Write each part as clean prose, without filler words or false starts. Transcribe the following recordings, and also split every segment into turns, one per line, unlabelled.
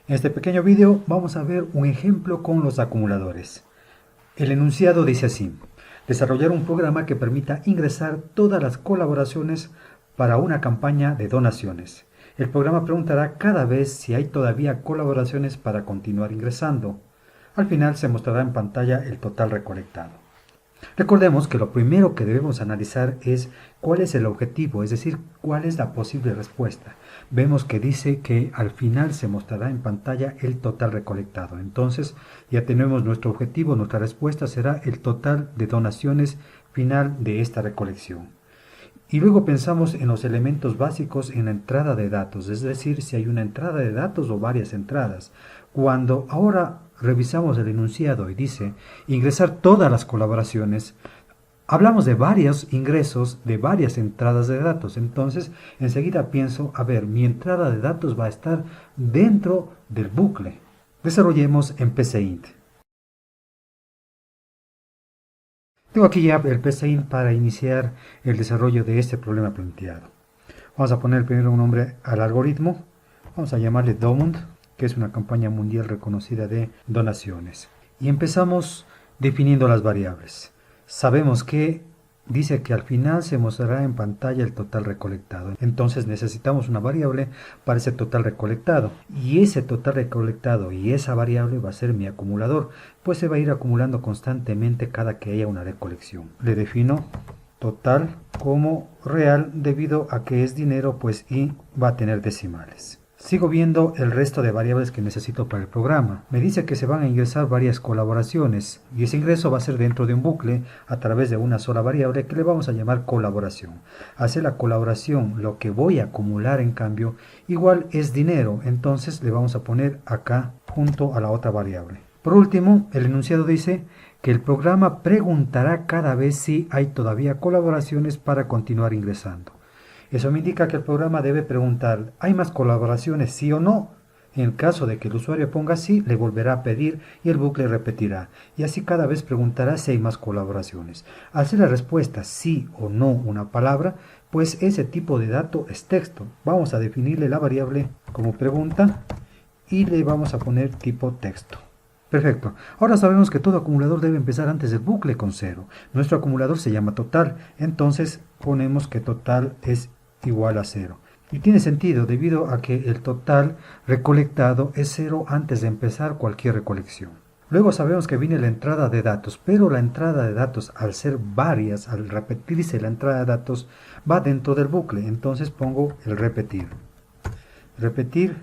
En este pequeño video vamos a ver un ejemplo con los acumuladores. El enunciado dice así: desarrollar un programa que permita ingresar todas las colaboraciones para una campaña de donaciones. El programa preguntará cada vez si hay todavía colaboraciones para continuar ingresando. Al final se mostrará en pantalla el total recolectado. Recordemos que lo primero que debemos analizar es cuál es el objetivo, es decir, cuál es la posible respuesta. Vemos que dice que al final se mostrará en pantalla el total recolectado. Entonces ya tenemos nuestro objetivo, nuestra respuesta será el total de donaciones final de esta recolección. Y luego pensamos en los elementos básicos en la entrada de datos, es decir, si hay una entrada de datos o varias entradas. Cuando ahora revisamos el enunciado y dice ingresar todas las colaboraciones, hablamos de varios ingresos de varias entradas de datos. Entonces, enseguida pienso, a ver, mi entrada de datos va a estar dentro del bucle. Desarrollemos en PCInt. Tengo aquí ya el PCInt para iniciar el desarrollo de este problema planteado. Vamos a poner primero un nombre al algoritmo. Vamos a llamarle Domund, que es una campaña mundial reconocida de donaciones. Y empezamos definiendo las variables. Sabemos que dice que al final se mostrará en pantalla el total recolectado. Entonces necesitamos una variable para ese total recolectado. Y ese total recolectado y esa variable va a ser mi acumulador, pues se va a ir acumulando constantemente cada que haya una recolección. Le defino total como real debido a que es dinero, pues y va a tener decimales. Sigo viendo el resto de variables que necesito para el programa. Me dice que se van a ingresar varias colaboraciones y ese ingreso va a ser dentro de un bucle a través de una sola variable que le vamos a llamar colaboración. Hacia la colaboración, lo que voy a acumular en cambio igual es dinero, entonces le vamos a poner acá junto a la otra variable. Por último, el enunciado dice que el programa preguntará cada vez si hay todavía colaboraciones para continuar ingresando. Eso me indica que el programa debe preguntar, ¿hay más colaboraciones, sí o no? En el caso de que el usuario ponga sí, le volverá a pedir y el bucle repetirá. Y así cada vez preguntará si hay más colaboraciones. Al ser la respuesta sí o no una palabra, pues ese tipo de dato es texto. Vamos a definirle la variable como pregunta y le vamos a poner tipo texto. Perfecto. Ahora sabemos que todo acumulador debe empezar antes del bucle con 0. Nuestro acumulador se llama total, entonces ponemos que total es igual a 0. Y tiene sentido debido a que el total recolectado es 0 antes de empezar cualquier recolección. Luego sabemos que viene la entrada de datos, pero la entrada de datos al ser varias, al repetirse la entrada de datos, va dentro del bucle. Entonces pongo el repetir. Repetir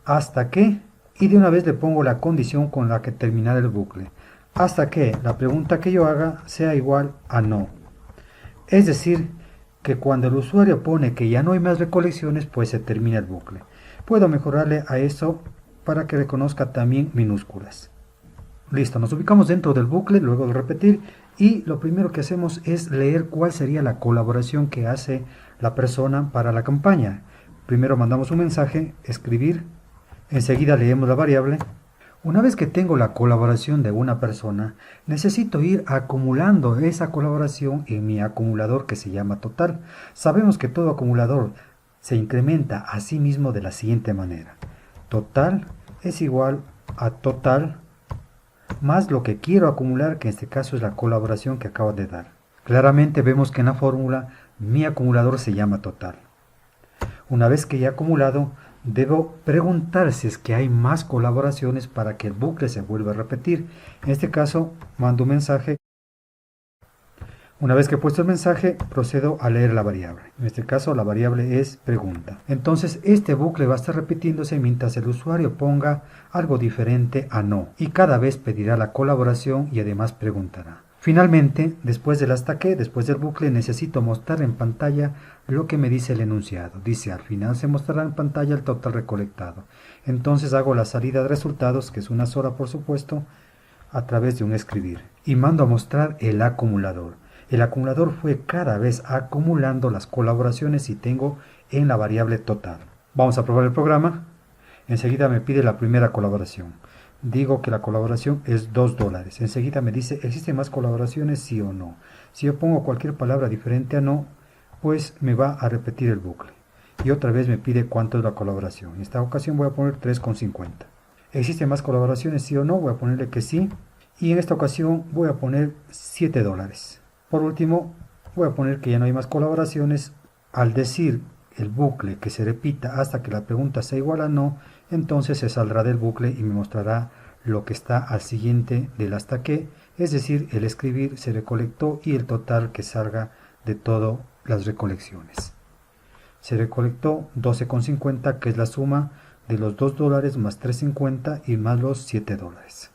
hasta que, y de una vez le pongo la condición con la que terminar el bucle. Hasta que la pregunta que yo haga sea igual a no. Es decir, que cuando el usuario pone que ya no hay más recolecciones, pues se termina el bucle. Puedo mejorarle a eso para que reconozca también minúsculas. Listo, nos ubicamos dentro del bucle luego de repetir y lo primero que hacemos es leer cuál sería la colaboración que hace la persona para la campaña. Primero mandamos un mensaje, escribir, enseguida leemos la variable. Una vez que tengo la colaboración de una persona, necesito ir acumulando esa colaboración en mi acumulador que se llama total. Sabemos que todo acumulador se incrementa a sí mismo de la siguiente manera. Total es igual a total más lo que quiero acumular, que en este caso es la colaboración que acabo de dar. Claramente vemos que en la fórmula mi acumulador se llama total. Una vez que ya he acumulado, debo preguntar si es que hay más colaboraciones para que el bucle se vuelva a repetir. En este caso, mando un mensaje. Una vez que he puesto el mensaje, procedo a leer la variable. En este caso, la variable es pregunta. Entonces, este bucle va a estar repitiéndose mientras el usuario ponga algo diferente a no. Y cada vez pedirá la colaboración y además preguntará. Finalmente, después del hasta que, después del bucle, necesito mostrar en pantalla lo que me dice el enunciado. Dice, al final se mostrará en pantalla el total recolectado. Entonces hago la salida de resultados, que es una sola por supuesto, a través de un escribir. Y mando a mostrar el acumulador. El acumulador fue cada vez acumulando las colaboraciones y tengo en la variable total. Vamos a probar el programa. Enseguida me pide la primera colaboración. Digo que la colaboración es $2. Enseguida me dice, ¿existen más colaboraciones, sí o no? Si yo pongo cualquier palabra diferente a no, pues me va a repetir el bucle. Y otra vez me pide cuánto es la colaboración. En esta ocasión voy a poner 3,50. ¿Existen más colaboraciones, sí o no? Voy a ponerle que sí. Y en esta ocasión voy a poner $7. Por último, voy a poner que ya no hay más colaboraciones. Al decir el bucle que se repita hasta que la pregunta sea igual a no, entonces se saldrá del bucle y me mostrará lo que está al siguiente del hasta que, es decir, el escribir se recolectó y el total que salga de todas las recolecciones. Se recolectó 12,50, que es la suma de los $2 más $3,50 y más los $7.